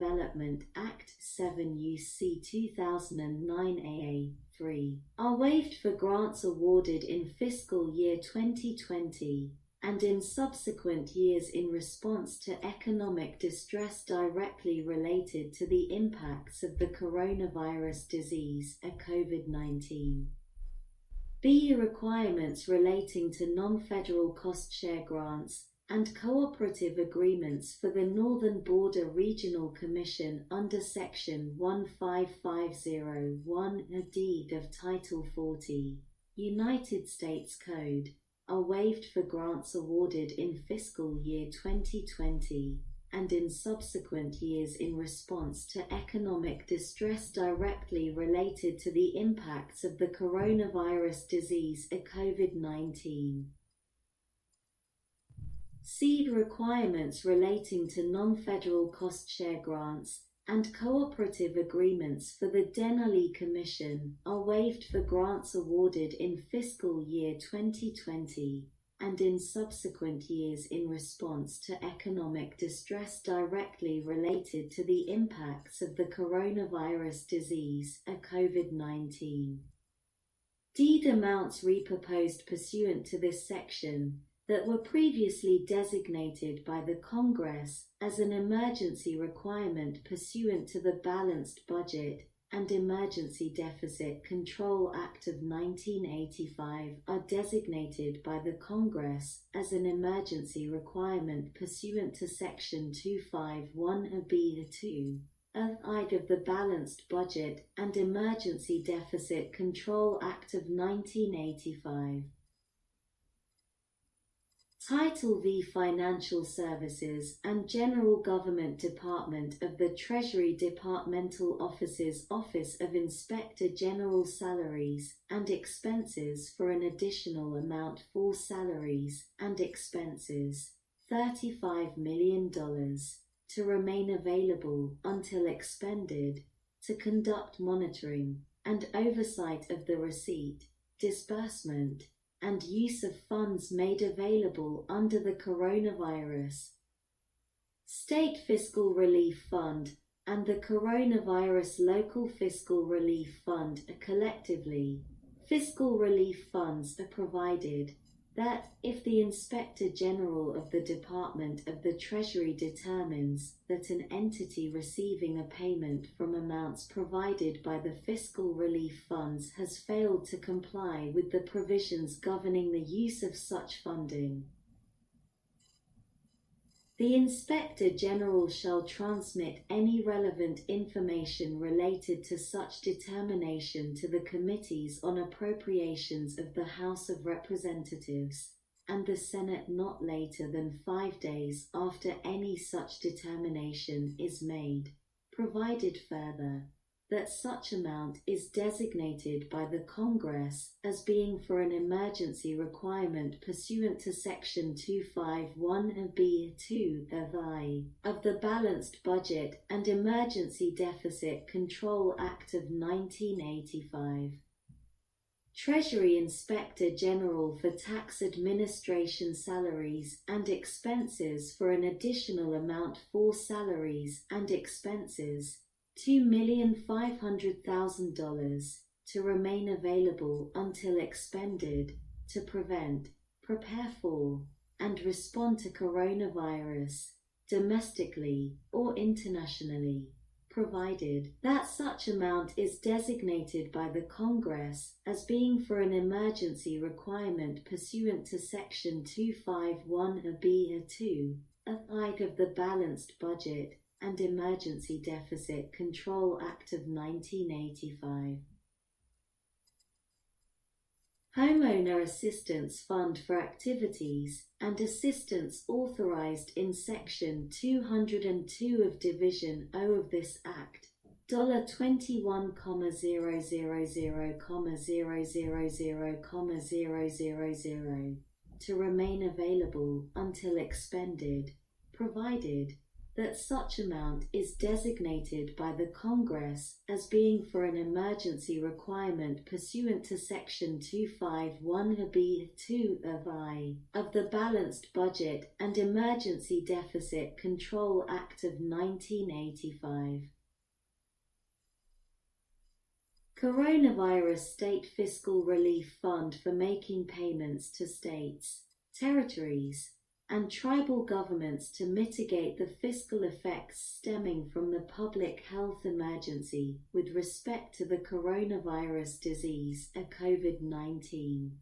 Development Act 7 U.C. 2009 AA 3 are waived for grants awarded in fiscal year 2020 and in subsequent years in response to economic distress directly related to the impacts of the coronavirus disease, COVID-19. B. Requirements relating to non-federal cost-share grants and cooperative agreements for the Northern Border Regional Commission under Section 15501 of Title 40, United States Code, are waived for grants awarded in fiscal year 2020 and in subsequent years in response to economic distress directly related to the impacts of the coronavirus disease, COVID-19. C. Requirements relating to non-federal cost-share grants and cooperative agreements for the Denali Commission are waived for grants awarded in fiscal year 2020 and in subsequent years in response to economic distress directly related to the impacts of the coronavirus disease, COVID-19. D. Amounts reproposed pursuant to this section that were previously designated by the Congress as an emergency requirement pursuant to the Balanced Budget and Emergency Deficit Control Act of 1985 are designated by the Congress as an emergency requirement pursuant to Section 251(b)(2) of the Balanced Budget and Emergency Deficit Control Act of 1985. Title V. Financial Services and General Government Department of the Treasury Departmental Office's Office of Inspector General Salaries and Expenses for an additional amount for salaries and expenses, $35 million, to remain available until expended, to conduct monitoring and oversight of the receipt, disbursement, and use of funds made available under the coronavirus State Fiscal Relief Fund and the Coronavirus Local Fiscal Relief Fund. Collectively, fiscal relief funds are provided that, if the Inspector General of the Department of the Treasury determines that an entity receiving a payment from amounts provided by the fiscal relief funds has failed to comply with the provisions governing the use of such funding, the Inspector General shall transmit any relevant information related to such determination to the Committees on Appropriations of the House of Representatives and the Senate not later than 5 days after any such determination is made, provided further that such amount is designated by the Congress as being for an emergency requirement pursuant to Section 251(b)(2) of the Balanced Budget and Emergency Deficit Control Act of 1985. Treasury Inspector General for Tax Administration salaries and expenses for an additional amount for salaries and expenses, $2,500,000, to remain available until expended, to prevent, prepare for, and respond to coronavirus, domestically or internationally, provided that such amount is designated by the Congress as being for an emergency requirement pursuant to Section 251(b)(2) of the Balanced Budget and Emergency Deficit Control Act of 1985. Homeowner Assistance Fund for activities and assistance authorized in Section 202 of Division O of this Act, $21,000,000,000,000, to remain available until expended, provided that such amount is designated by the Congress as being for an emergency requirement pursuant to Section 251b(2) of the Balanced Budget and Emergency Deficit Control Act of 1985. Coronavirus State Fiscal Relief Fund for making payments to states, territories, and tribal governments to mitigate the fiscal effects stemming from the public health emergency with respect to the coronavirus disease, COVID-19.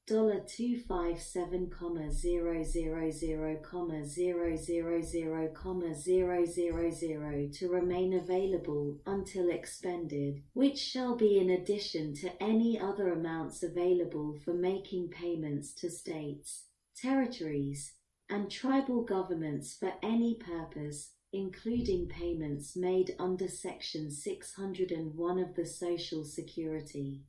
$257,000,000,000 to remain available until expended, which shall be in addition to any other amounts available for making payments to states, territories, and tribal governments for any purpose, including payments made under Section 601 of the Social Security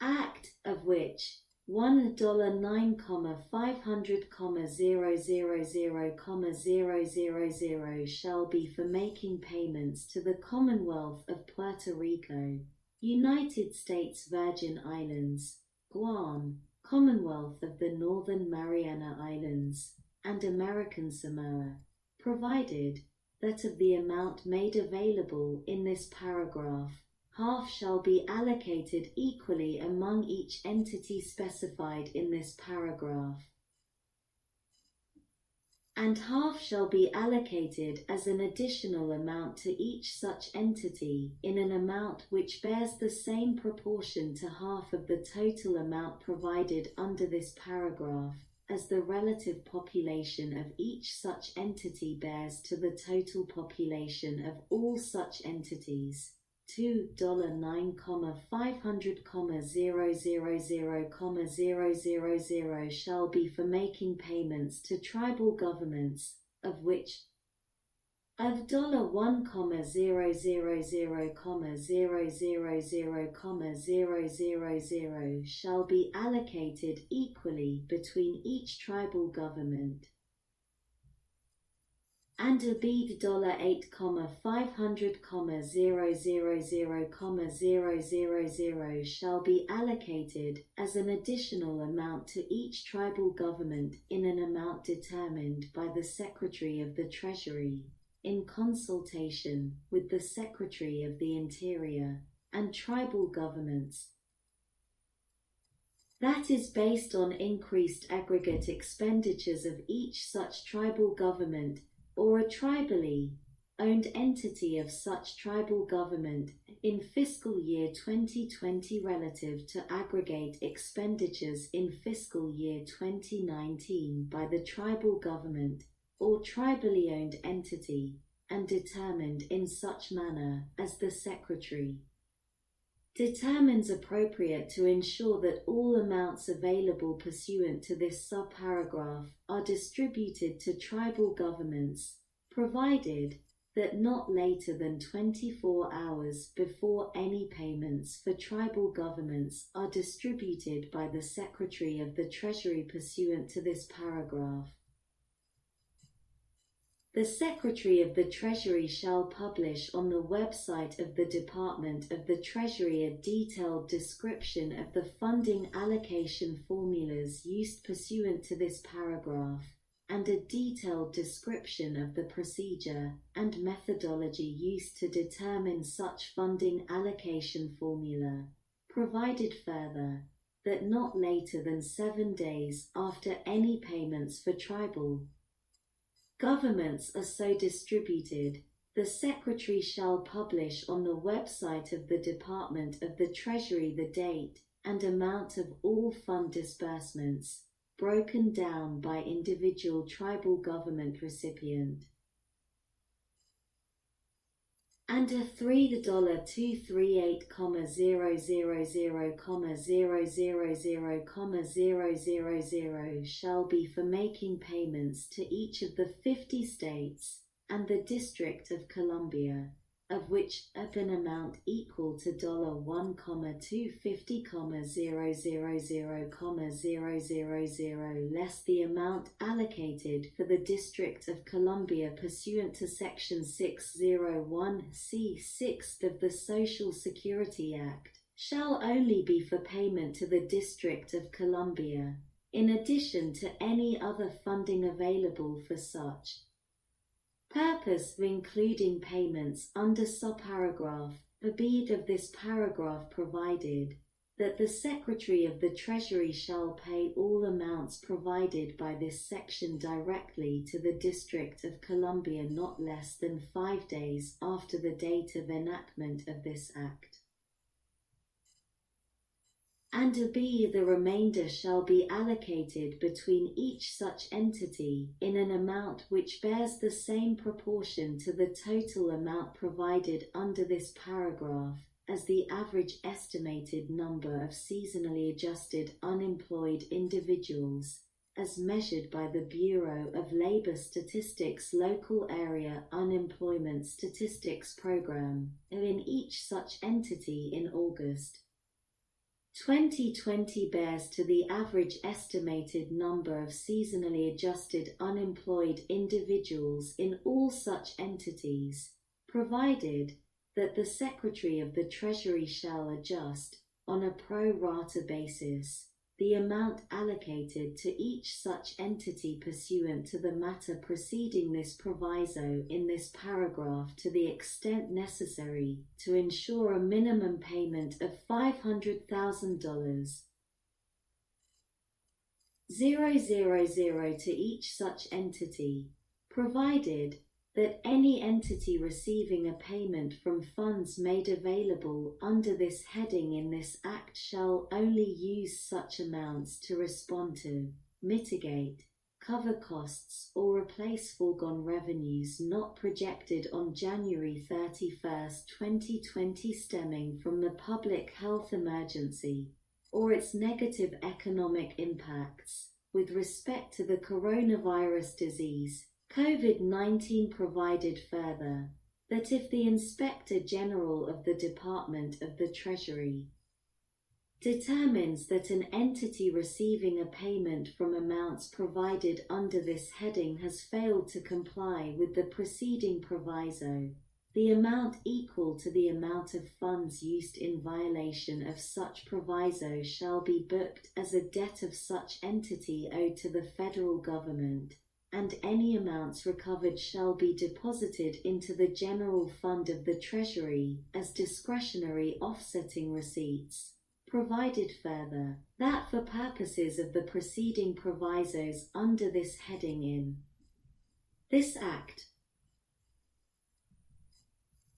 Act, of which $1,900,500,000,000 shall be for making payments to the Commonwealth of Puerto Rico, United States Virgin Islands, Guam, Commonwealth of the Northern Mariana Islands, and American Samoa, provided that of the amount made available in this paragraph, half shall be allocated equally among each entity specified in this paragraph, and half shall be allocated as an additional amount to each such entity in an amount which bears the same proportion to half of the total amount provided under this paragraph, as the relative population of each such entity bears to the total population of all such entities. $2,900,500,000,000 shall be for making payments to tribal governments, of which of $1,000,000,000,000 shall be allocated equally between each tribal government, and a $8,500,000,000 shall be allocated as an additional amount to each tribal government in an amount determined by the Secretary of the Treasury, in consultation with the Secretary of the Interior and tribal governments. That is based on increased aggregate expenditures of each such tribal government or a tribally owned entity of such tribal government in fiscal year 2020 relative to aggregate expenditures in fiscal year 2019 by the tribal government or tribally owned entity, and determined in such manner as the Secretary determines appropriate to ensure that all amounts available pursuant to this subparagraph are distributed to tribal governments, provided that not later than 24 hours before any payments for tribal governments are distributed by the Secretary of the Treasury pursuant to this paragraph. The Secretary of the Treasury shall publish on the website of the Department of the Treasury a detailed description of the funding allocation formulas used pursuant to this paragraph, and a detailed description of the procedure and methodology used to determine such funding allocation formula, provided further that not later than 7 days after any payments for tribal governments are so distributed, the Secretary shall publish on the website of the Department of the Treasury the date and amount of all fund disbursements, broken down by individual tribal government recipient, and a $3,238,000,000,000,000 shall be for making payments to each of the 50 states and the District of Columbia, of which an amount equal to $1,250,000,000 less the amount allocated for the District of Columbia pursuant to Section 601(c)(6) of the Social Security Act, shall only be for payment to the District of Columbia, in addition to any other funding available for such purpose, including payments under subparagraph B of this paragraph, provided that the Secretary of the Treasury shall pay all amounts provided by this section directly to the District of Columbia not less than 5 days after the date of enactment of this Act. And B, the remainder shall be allocated between each such entity in an amount which bears the same proportion to the total amount provided under this paragraph as the average estimated number of seasonally adjusted unemployed individuals, as measured by the Bureau of Labor Statistics Local Area Unemployment Statistics Program, in each such entity in August 2020 bears to the average estimated number of seasonally adjusted unemployed individuals in all such entities, provided that the Secretary of the Treasury shall adjust, on a pro rata basis, the amount allocated to each such entity pursuant to the matter preceding this proviso in this paragraph to the extent necessary to ensure a minimum payment of $500,000 to each such entity, provided that any entity receiving a payment from funds made available under this heading in this Act shall only use such amounts to respond to, mitigate, cover costs or replace foregone revenues not projected on January 31, 2020 stemming from the public health emergency or its negative economic impacts with respect to the coronavirus disease, COVID-19. Provided further that if the Inspector General of the Department of the Treasury determines that an entity receiving a payment from amounts provided under this heading has failed to comply with the preceding proviso, the amount equal to the amount of funds used in violation of such proviso shall be booked as a debt of such entity owed to the federal government, and any amounts recovered shall be deposited into the general fund of the Treasury as discretionary offsetting receipts. Provided further that for purposes of the preceding provisos under this heading in this Act,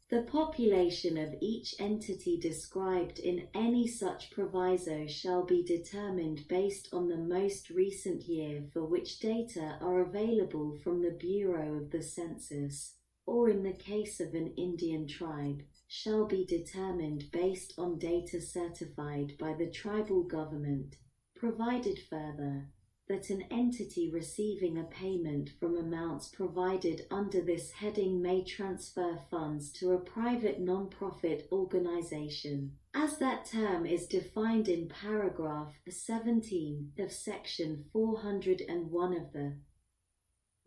the population of each entity described in any such proviso shall be determined based on the most recent year for which data are available from the Bureau of the Census, or in the case of an Indian tribe, shall be determined based on data certified by the tribal government. Provided further that an entity receiving a payment from amounts provided under this heading may transfer funds to a private non-profit organization, as that term is defined in paragraph 17 of Section 401 of the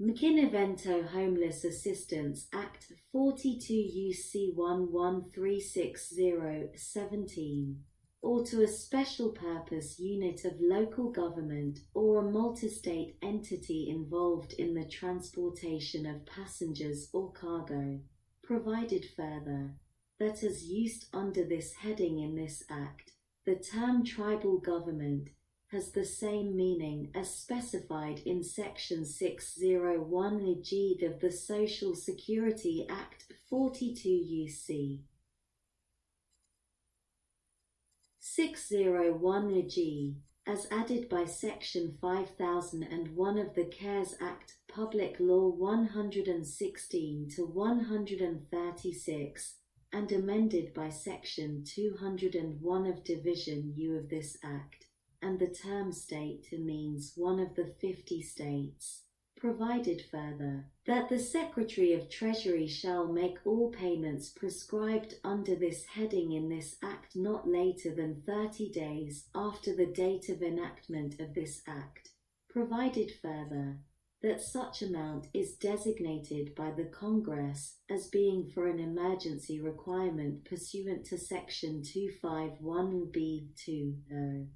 McKinney-Vento Homeless Assistance Act 42 U.C. 11360-17. Or to a special purpose unit of local government or a multi-state entity involved in the transportation of passengers or cargo. Provided further that as used under this heading in this Act, the term tribal government has the same meaning as specified in Section 601G of the Social Security Act 42 U.C. 601G, as added by Section 5001 of the CARES Act, Public Law 116 to 136, and amended by Section 201 of Division U of this Act, and the term state means one of the 50 states. provided further that the Secretary of Treasury shall make all payments prescribed under this heading in this Act not later than 30 days after the date of enactment of this Act, provided further that such amount is designated by the Congress as being for an emergency requirement pursuant to Section 251b(2)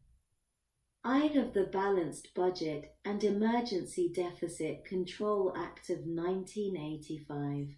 I of the Balanced Budget and Emergency Deficit Control Act of 1985.